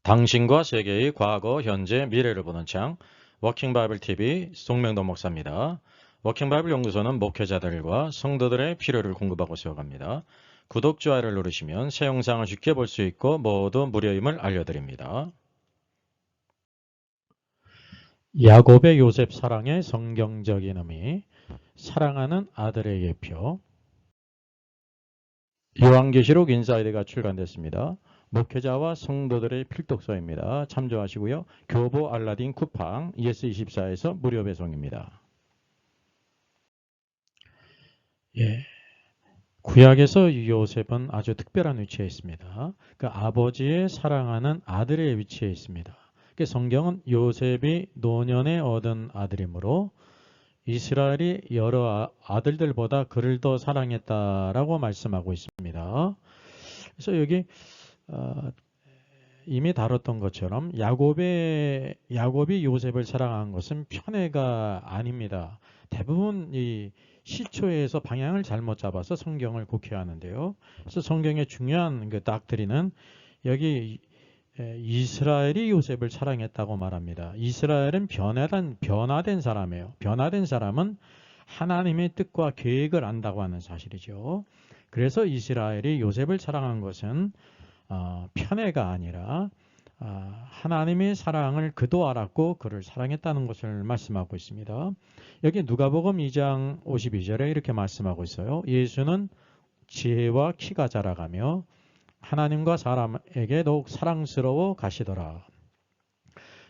당신과 세계의 과거, 현재, 미래를 보는 창 워킹 바이블 TV 송명도 목사입니다. 워킹 바이블 연구소는 목회자들과 성도들의 필요를 공급하고 세워갑니다. 구독, 좋아요를 누르시면 새 영상을 쉽게 볼 수 있고 모두 무료임을 알려드립니다. 야곱의 요셉 사랑의 성경적인 의미, 사랑하는 아들의 예표. 요한계시록 인사이드가 출간됐습니다. 목회자와 성도들의 필독서입니다. 참조하시고요. 교보 알라딘 쿠팡 ES24에서 무료 배송입니다. 구약에서 요셉은 아주 특별한 위치에 있습니다. 그 아버지의 사랑하는 아들의 위치에 있습니다. 그 성경은 요셉이 노년에 얻은 아들이므로 이스라엘이 여러 아들들보다 그를 더 사랑했다라고 말씀하고 있습니다. 그래서 여기 이미 다뤘던 것처럼 야곱이 요셉을 사랑한 것은 편애가 아닙니다. 대부분 이 시초에서 방향을 잘못 잡아서 성경을 곡해하는데요. 그래서 성경의 중요한 그 닥트리는 여기 이스라엘이 요셉을 사랑했다고 말합니다. 이스라엘은 변화된 사람이에요. 변화된 사람은 하나님의 뜻과 계획을 안다고 하는 사실이죠. 그래서 이스라엘이 요셉을 사랑한 것은 편애가 아니라 하나님의 사랑을 그도 알았고 그를 사랑했다는 것을 말씀하고 있습니다. 여기 누가복음 2장 52절에 이렇게 말씀하고 있어요. 예수는 지혜와 키가 자라가며 하나님과 사람에게 더욱 사랑스러워 가시더라.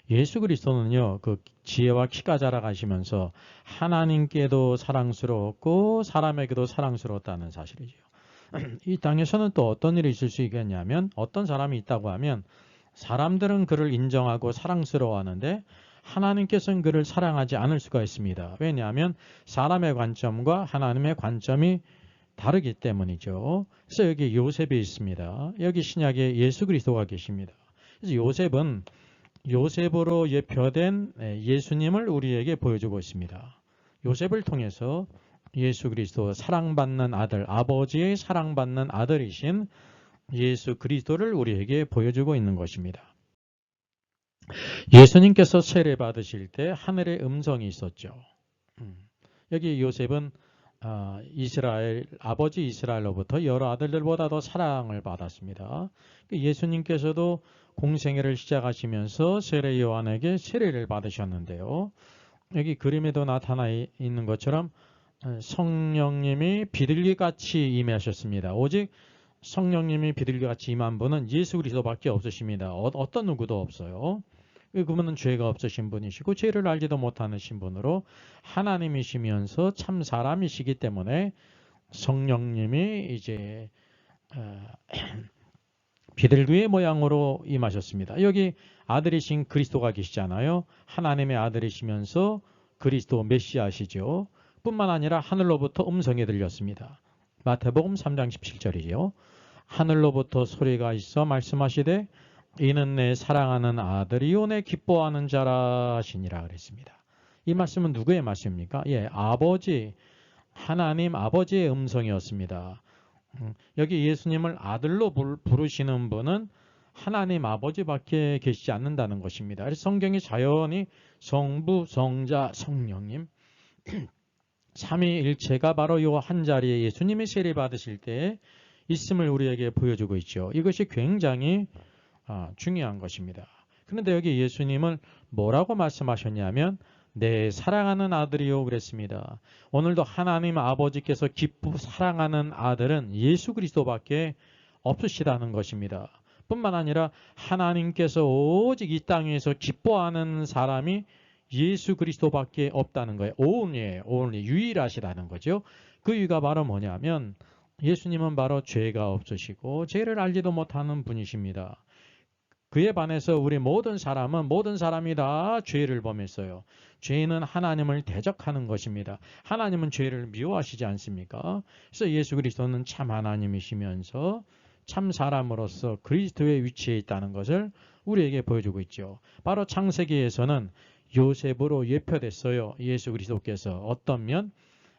예수 그리스도는요, 그 지혜와 키가 자라가시면서 하나님께도 사랑스러웠고 사람에게도 사랑스러웠다는 사실이죠. 이 땅에서는 또 어떤 일이 있을 수 있겠냐면 어떤 사람이 있다고 하면 사람들은 그를 인정하고 사랑스러워하는데 하나님께서는 그를 사랑하지 않을 수가 있습니다. 왜냐하면 사람의 관점과 하나님의 관점이 다르기 때문이죠. 그래서 여기 요셉이 있습니다. 여기 신약에 예수 그리스도가 계십니다. 그래서 요셉은 요셉으로 예표된 예수님을 우리에게 보여주고 있습니다. 요셉을 통해서 예수 그리스도 사랑받는 아들, 아버지의 사랑받는 아들이신 예수 그리스도를 우리에게 보여주고 있는 것입니다. 예수님께서 세례 받으실 때 하늘의 음성이 있었죠. 여기 요셉은 아버지 이스라엘로부터 여러 아들들보다 더 사랑을 받았습니다. 예수님께서도 공생애를 시작하시면서 세례 요한에게 세례를 받으셨는데요. 여기 그림에도 나타나 있는 것처럼 성령님이 비둘기같이 임하셨습니다. 오직 성령님이 비둘기같이 임한 분은 예수 그리스도밖에 없으십니다. 어떤 누구도 없어요. 그분은 죄가 없으신 분이시고 죄를 알지도 못하는 신분으로 하나님이시면서 참 사람이시기 때문에 성령님이 이제 비둘기의 모양으로 임하셨습니다. 여기 아들이신 그리스도가 계시잖아요. 하나님의 아들이시면서 그리스도 메시아시죠. 뿐만 아니라 하늘로부터 음성이 들렸습니다. 마태복음 3장 17절이죠. 하늘로부터 소리가 있어 말씀하시되 이는 내 사랑하는 아들이요 내 기뻐하는 자라 하시니라 그랬습니다. 이 말씀은 누구의 말씀입니까? 아버지, 하나님 아버지의 음성이었습니다. 여기 예수님을 아들로 부르시는 분은 하나님 아버지밖에 계시지 않는다는 것입니다. 그래서 성경이 자연히 성부, 성자, 성령님 삼위일체가 바로 이 한 자리에 예수님이 세례 받으실 때 있음을 우리에게 보여주고 있죠. 이것이 굉장히 중요한 것입니다. 그런데 여기 예수님은 뭐라고 말씀하셨냐면 내 사랑하는 아들이요 그랬습니다. 오늘도 하나님 아버지께서 기쁘 사랑하는 아들은 예수 그리스도밖에 없으시다는 것입니다. 뿐만 아니라 하나님께서 오직 이 땅에서 기뻐하는 사람이 예수 그리스도밖에 없다는 거예요. only 유일하시다는 거죠. 그 이유가 바로 뭐냐면 예수님은 바로 죄가 없으시고 죄를 알지도 못하는 분이십니다. 그에 반해서 우리 모든 사람이 다 죄를 범했어요. 죄는 하나님을 대적하는 것입니다. 하나님은 죄를 미워하시지 않습니까? 그래서 예수 그리스도는 참 하나님이시면서 참 사람으로서 그리스도의 위치에 있다는 것을 우리에게 보여주고 있죠. 바로 창세기에서는 요셉으로 예표됐어요. 예수 그리스도께서 어떤 면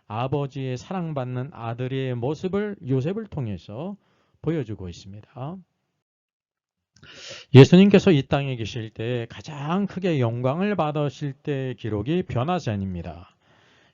아버지의 사랑받는 아들의 모습을 요셉을 통해서 보여주고 있습니다. 예수님께서 이 땅에 계실 때 가장 크게 영광을 받으실 때 기록이 변화산입니다.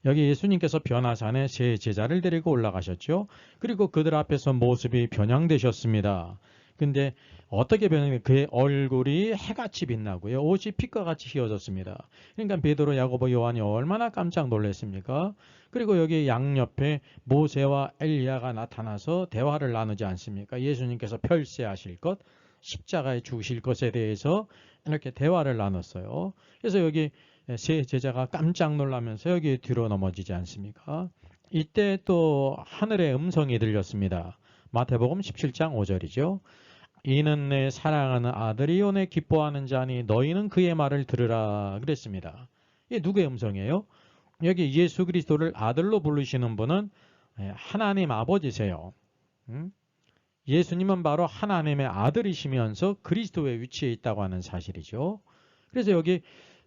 여기 예수님께서 변화산에 세 제자를 데리고 올라가셨죠. 그리고 그들 앞에서 모습이 변형되셨습니다. 근데 어떻게 변형돼? 그의 얼굴이 해같이 빛나고요. 옷이 빛과 같이 휘어졌습니다. 그러니까 베드로, 야고보, 요한이 얼마나 깜짝 놀랐습니까? 그리고 여기 양옆에 모세와 엘리야가 나타나서 대화를 나누지 않습니까? 예수님께서 별세하실 것, 십자가에 죽으실 것에 대해서 이렇게 대화를 나눴어요. 그래서 여기 세 제자가 깜짝 놀라면서 여기 뒤로 넘어지지 않습니까? 이때 또 하늘의 음성이 들렸습니다. 마태복음 17장 5절이죠. 이는 내 사랑하는 아들이요 내 기뻐하는 자니 너희는 그의 말을 들으라 그랬습니다. 이게 누구의 음성이에요? 여기 예수 그리스도를 아들로 부르시는 분은 하나님 아버지세요. 예수님은 바로 하나님의 아들이시면서 그리스도의 위치에 있다고 하는 사실이죠. 그래서 여기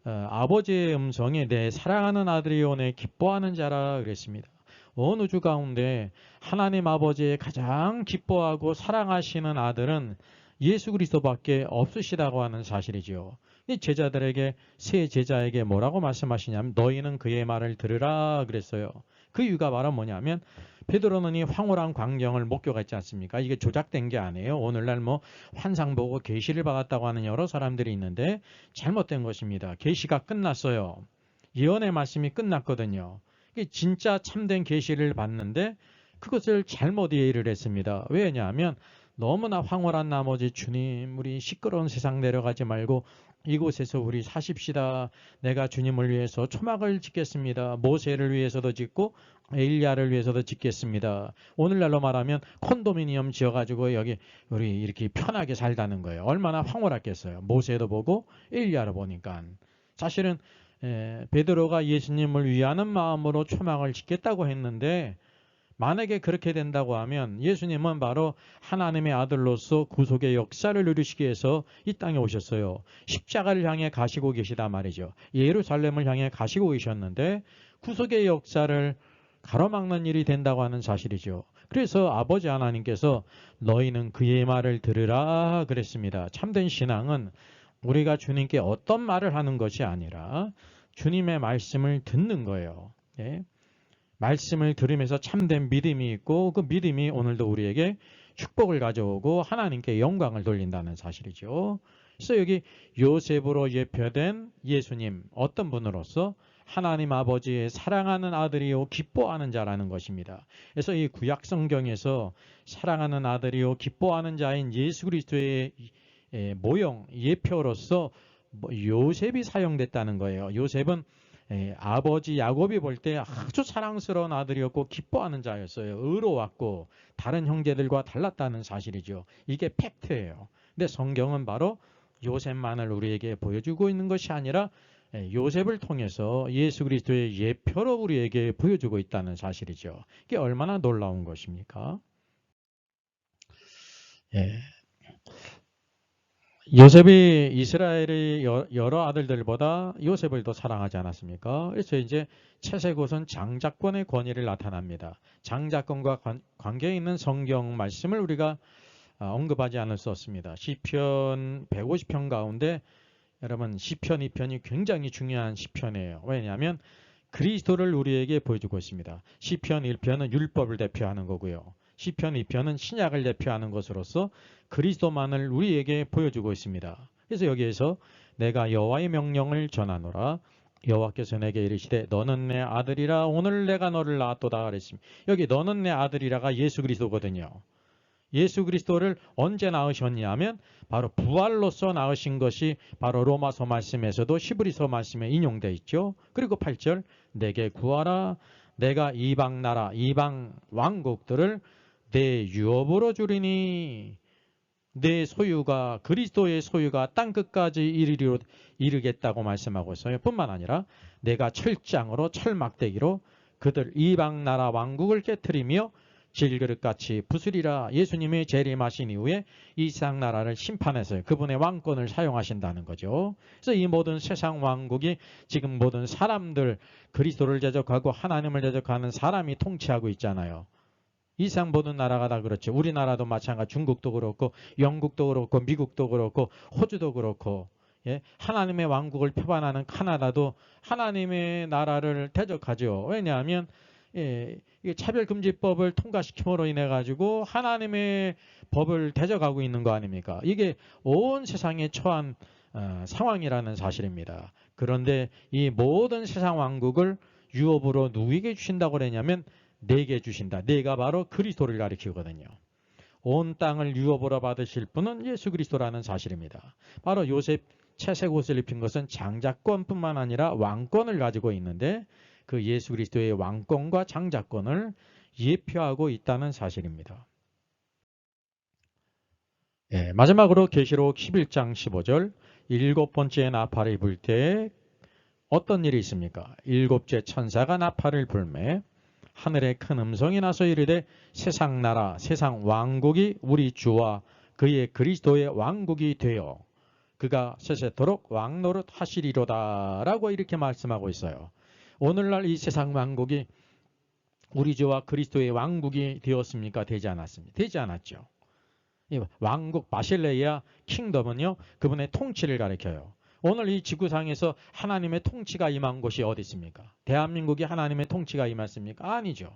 아버지의 음성이 내 사랑하는 아들이요 내 기뻐하는 자라 그랬습니다. 온 우주 가운데 하나님 아버지의 가장 기뻐하고 사랑하시는 아들은 예수 그리스도밖에 없으시다고 하는 사실이죠. 이 제자들에게, 세 제자에게 뭐라고 말씀하시냐면 너희는 그의 말을 들으라 그랬어요. 그 이유가 바로 뭐냐면 베드로는 이 황홀한 광경을 목격했지 않습니까? 이게 조작된 게 아니에요. 오늘날 뭐 환상 보고 계시를 받았다고 하는 여러 사람들이 있는데 잘못된 것입니다. 계시가 끝났어요. 예언의 말씀이 끝났거든요. 이게 진짜 참된 계시를 받는데 그것을 잘못 이해를 했습니다. 왜냐하면 너무나 황홀한 나머지 주님 우리 시끄러운 세상 내려가지 말고 이곳에서 우리 사십시다. 내가 주님을 위해서 초막을 짓겠습니다. 모세를 위해서도 짓고 엘리야를 위해서도 짓겠습니다. 오늘날로 말하면 콘도미니엄 지어가지고 여기 우리 이렇게 편하게 살다는 거예요. 얼마나 황홀했겠어요. 모세도 보고 엘리야를 보니까. 사실은 베드로가 예수님을 위하는 마음으로 초막을 짓겠다고 했는데 만약에 그렇게 된다고 하면 예수님은 바로 하나님의 아들로서 구속의 역사를 누리시기 위해서 이 땅에 오셨어요. 십자가를 향해 가시고 계시다 말이죠. 예루살렘을 향해 가시고 계셨는데 구속의 역사를 가로막는 일이 된다고 하는 사실이죠. 그래서 아버지 하나님께서 너희는 그의 말을 들으라 그랬습니다. 참된 신앙은 우리가 주님께 어떤 말을 하는 것이 아니라 주님의 말씀을 듣는 거예요. 예? 말씀을 들으면서 참된 믿음이 있고 그 믿음이 오늘도 우리에게 축복을 가져오고 하나님께 영광을 돌린다는 사실이죠. 그래서 여기 요셉으로 예표된 예수님 어떤 분으로서 하나님 아버지의 사랑하는 아들이요 기뻐하는 자라는 것입니다. 그래서 이 구약 성경에서 사랑하는 아들이요 기뻐하는 자인 예수 그리스도의 모형 예표로서 요셉이 사용됐다는 거예요. 요셉은 아버지 야곱이 볼 때 아주 사랑스러운 아들이었고 기뻐하는 자였어요. 의로웠고 다른 형제들과 달랐다는 사실이죠. 이게 팩트예요. 근데 성경은 바로 요셉만을 우리에게 보여주고 있는 것이 아니라 요셉을 통해서 예수 그리스도의 예표로 우리에게 보여주고 있다는 사실이죠. 이게 얼마나 놀라운 것입니까? 예. 요셉이 이스라엘의 여러 아들들보다 요셉을 더 사랑하지 않았습니까? 그래서 이제 채색옷은 장자권의 권위를 나타납니다. 장자권과 관계 있는 성경 말씀을 우리가 언급하지 않을 수 없습니다. 시편 150편 가운데 여러분 시편 2편이 굉장히 중요한 시편이에요. 왜냐하면 그리스도를 우리에게 보여주고 있습니다. 시편 1편은 율법을 대표하는 거고요. 시편 2편은 신약을 대표하는 것으로서 그리스도만을 우리에게 보여주고 있습니다. 그래서 여기에서 내가 여호와의 명령을 전하노라. 여호와께서 내게 이르시되 너는 내 아들이라 오늘 내가 너를 낳았도다 그랬습니다. 여기 너는 내 아들이라가 예수 그리스도거든요. 예수 그리스도를 언제 낳으셨냐면 바로 부활로서 낳으신 것이 바로 로마서 말씀에서도 히브리서 말씀에 인용되어 있죠. 그리고 8절 내게 구하라 내가 이방 나라 이방 왕국들을 내 유업으로 주리니 내 소유가 그리스도의 소유가 땅끝까지 이르겠다고 말씀하고 있어요. 뿐만 아니라 내가 철장으로 철막대기로 그들 이방 나라 왕국을 깨트리며 질그릇같이 부수리라. 예수님이 재림하신 이후에 이 세상 나라를 심판해서 그분의 왕권을 사용하신다는 거죠. 그래서 이 모든 세상 왕국이 지금 모든 사람들 그리스도를 대적하고 하나님을 대적하는 사람이 통치하고 있잖아요. 이 세상 모든 나라가 다 그렇죠. 우리나라도 마찬가지. 중국도 그렇고 영국도 그렇고 미국도 그렇고 호주도 그렇고 예? 하나님의 왕국을 표방하는 카나다도 하나님의 나라를 대적하죠. 왜냐하면 예, 이게 차별금지법을 통과시킴으로 인해 가지고 하나님의 법을 대적하고 있는 거 아닙니까? 이게 온 세상에 처한 상황이라는 사실입니다. 그런데 이 모든 세상 왕국을 유업으로 누구에게 주신다고 그랬냐면 내게 주신다. 내가 바로 그리스도를 가리키거든요. 온 땅을 유업으로 받으실 분은 예수 그리스도라는 사실입니다. 바로 요셉 채색 옷을 입힌 것은 장자권뿐만 아니라 왕권을 가지고 있는데 그 예수 그리스도의 왕권과 장자권을 예표하고 있다는 사실입니다. 예, 마지막으로 계시록 11장 15절 일곱 번째 나팔을 불 때 어떤 일이 있습니까? 일곱째 천사가 나팔을 불매 하늘에 큰 음성이 나서 이르되 세상 나라 세상 왕국이 우리 주와 그의 그리스도의 왕국이 되어 그가 세세토록 왕노릇 하시리로다 라고 이렇게 말씀하고 있어요. 오늘날 이 세상 왕국이 우리 주와 그리스도의 왕국이 되었습니까? 되지 않았습니까? 되지 않았죠. 왕국 바실레이아 킹덤은요 그분의 통치를 가리켜요. 오늘 이 지구상에서 하나님의 통치가 임한 곳이 어디 있습니까? 대한민국이 하나님의 통치가 임했습니까? 아니죠.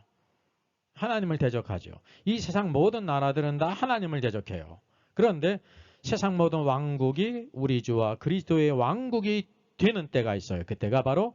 하나님을 대적하죠. 이 세상 모든 나라들은 다 하나님을 대적해요. 그런데 세상 모든 왕국이 우리 주와 그리스도의 왕국이 되는 때가 있어요. 그때가 바로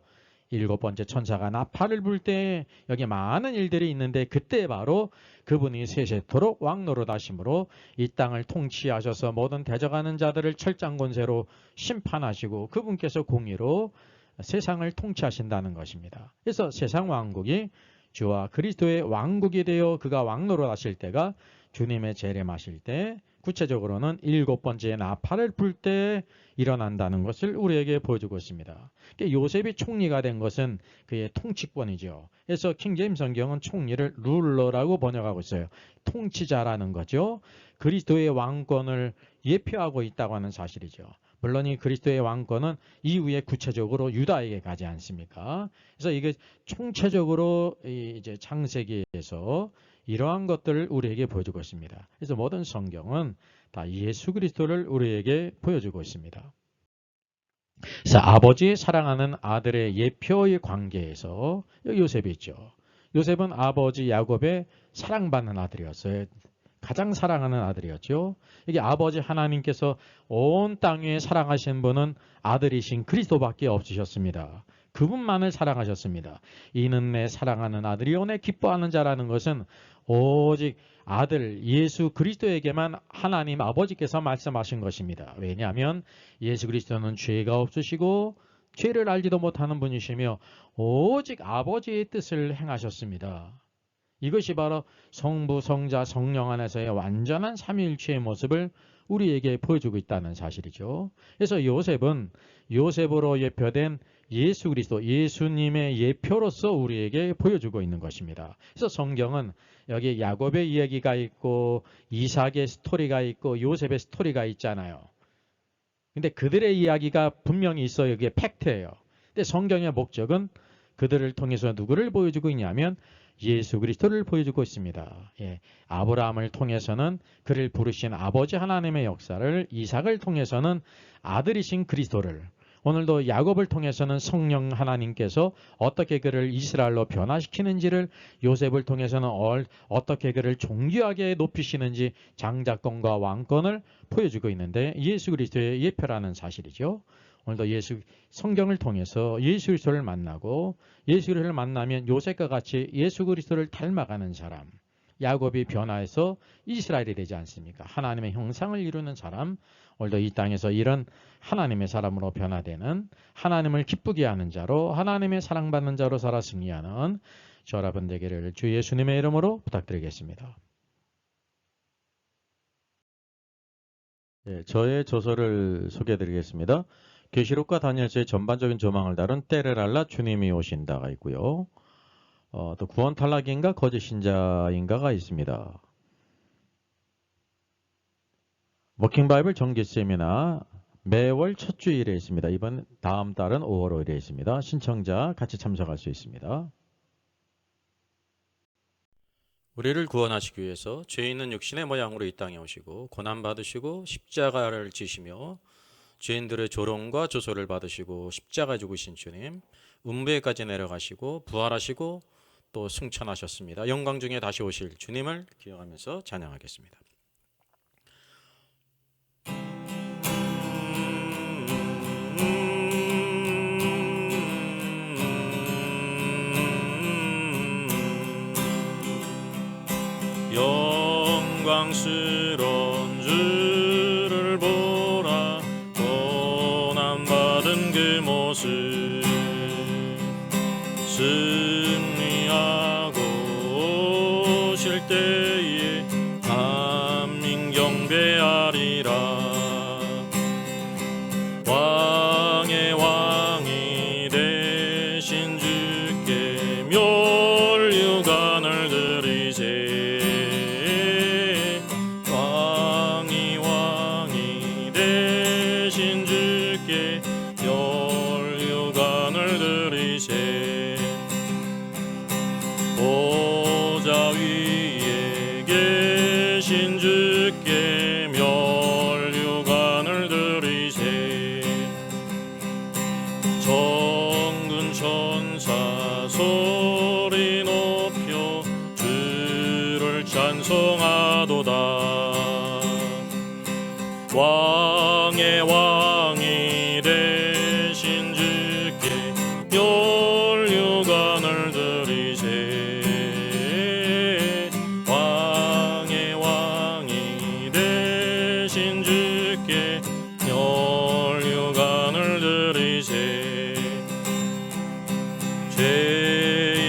일곱 번째 천사가 나팔을 불 때 여기 많은 일들이 있는데 그때 바로 그분이 세세토록 왕노릇 하심으로 이 땅을 통치하셔서 모든 대적하는 자들을 철장권세로 심판하시고 그분께서 공의로 세상을 통치하신다는 것입니다. 그래서 세상 왕국이 주와 그리스도의 왕국이 되어 그가 왕노릇 하실 때가 주님의 재림하실 때 구체적으로는 일곱 번째 나팔을 불 때 일어난다는 것을 우리에게 보여주고 있습니다. 요셉이 총리가 된 것은 그의 통치권이죠. 그래서 킹제임스 성경은 총리를 룰러라고 번역하고 있어요. 통치자라는 거죠. 그리스도의 왕권을 예표하고 있다고 하는 사실이죠. 물론 이 그리스도의 왕권은 이후에 구체적으로 유다에게 가지 않습니까? 그래서 이게 총체적으로 이제 창세기에서 이러한 것들을 우리에게 보여주고 있습니다. 그래서 모든 성경은 다 예수 그리스도를 우리에게 보여주고 있습니다. 그래서 아버지 사랑하는 아들의 예표의 관계에서 요셉이 있죠. 요셉은 아버지 야곱의 사랑받는 아들이었어요. 가장 사랑하는 아들이었죠. 이게 아버지 하나님께서 온 땅 위에 사랑하신 분은 아들이신 그리스도밖에 없으셨습니다. 그분만을 사랑하셨습니다. 이는 내 사랑하는 아들이요 내 기뻐하는 자라는 것은 오직 아들 예수 그리스도에게만 하나님 아버지께서 말씀하신 것입니다. 왜냐하면 예수 그리스도는 죄가 없으시고 죄를 알지도 못하는 분이시며 오직 아버지의 뜻을 행하셨습니다. 이것이 바로 성부, 성자, 성령 안에서의 완전한 삼위일체의 모습을 우리에게 보여주고 있다는 사실이죠. 그래서 요셉은 요셉으로 예표된 예수 그리스도, 예수님의 예표로서 우리에게 보여주고 있는 것입니다. 그래서 성경은 여기 야곱의 이야기가 있고 이삭의 스토리가 있고 요셉의 스토리가 있잖아요. 근데 그들의 이야기가 분명히 있어요. 이게 팩트예요. 근데 성경의 목적은 그들을 통해서 누구를 보여주고 있냐면 예수 그리스도를 보여주고 있습니다. 예, 아브라함을 통해서는 그를 부르신 아버지 하나님의 역사를, 이삭을 통해서는 아들이신 그리스도를, 오늘도 야곱을 통해서는 성령 하나님께서 어떻게 그를 이스라엘로 변화시키는지를, 요셉을 통해서는 어떻게 그를 존귀하게 높이시는지 장자권과 왕권을 보여주고 있는데 예수 그리스도의 예표라는 사실이죠. 오늘도 성경을 통해서 예수 그리스도를 만나고 예수 그리스도를 만나면 요셉과 같이 예수 그리스도를 닮아가는 사람, 야곱이 변화해서 이스라엘이 되지 않습니까? 하나님의 형상을 이루는 사람, 오늘도 이 땅에서 이런 하나님의 사람으로 변화되는, 하나님을 기쁘게 하는 자로, 하나님의 사랑받는 자로 살아 승리하는 저 여러분 되기를 주 예수님의 이름으로 부탁드리겠습니다. 네, 저의 저서를 소개해드리겠습니다. 계시록과 다니엘서의 전반적인 조망을 다룬 때를 알라 주님이 오신다가 있고요. 또 구원 탈락인가 거짓 신자인가가 있습니다. 워킹 바이블 정기 세미나 매월 첫 주일에 있습니다. 다음 달은 5월 5일에 있습니다. 신청자 같이 참석할 수 있습니다. 우리를 구원하시기 위해서 죄 있는 육신의 모양으로 이 땅에 오시고 고난받으시고 십자가를 지시며 죄인들의 조롱과 조소를 받으시고 십자가 죽으신 주님, 음부에까지 내려가시고 부활하시고 또 승천하셨습니다. 영광 중에 다시 오실 주님을 기억하면서 찬양하겠습니다. 영광스러운 주를 보라. 고난받은 그 모습 승리하고 오실 때에 만민 경배하리라. 왕의 왕이 되신 주께 멸류관을 드리세. 보좌 위에 계신 주께 멸류관을 드리세. 정군 천사 소리 높여 주를 찬송하도다. 왕의 왕이 되신 주께 멸류관을 드리세.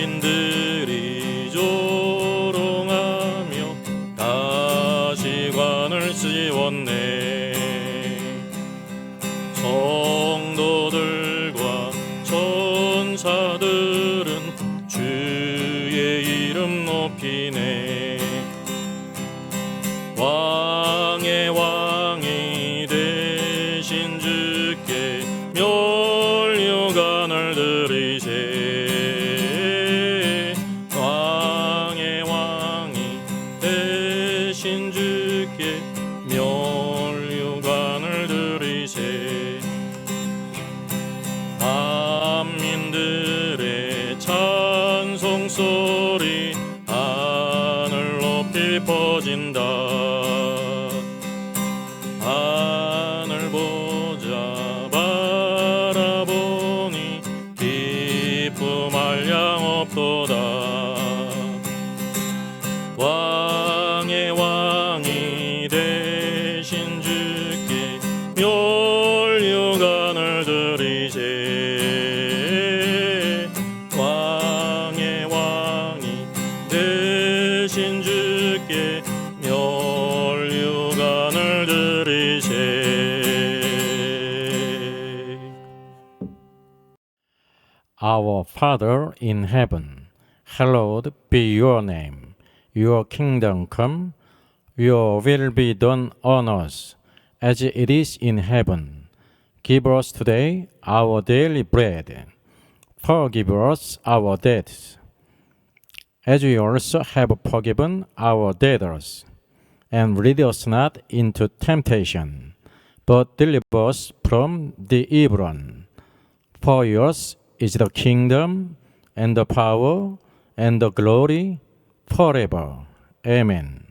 죄인들이 조롱하며 가시관을 씌웠네. 성도들과 천사들은 주의 이름 높이네. 왕의 왕이 되신 주께 멸류관을 드리세. 왕의 왕이 되신 주께 멸류관을 드리세. 만민들의 찬송 소리 하늘 높이 퍼진다. 하늘 보자 바라보니 기쁨 한량없도다. 왕의 왕이 되신 주께 멸류관을 드리세. 왕의 왕이 되신 주께 멸류관을 드리세. Our Father in heaven, hallowed be your name. Your kingdom come, your will be done on earth as it is in heaven. Give us today our daily bread. Forgive us our debts, as we also have forgiven our debtors. And lead us not into temptation, but deliver us from the evil one. For yours is the kingdom, and the power, and the glory, forever. Amen.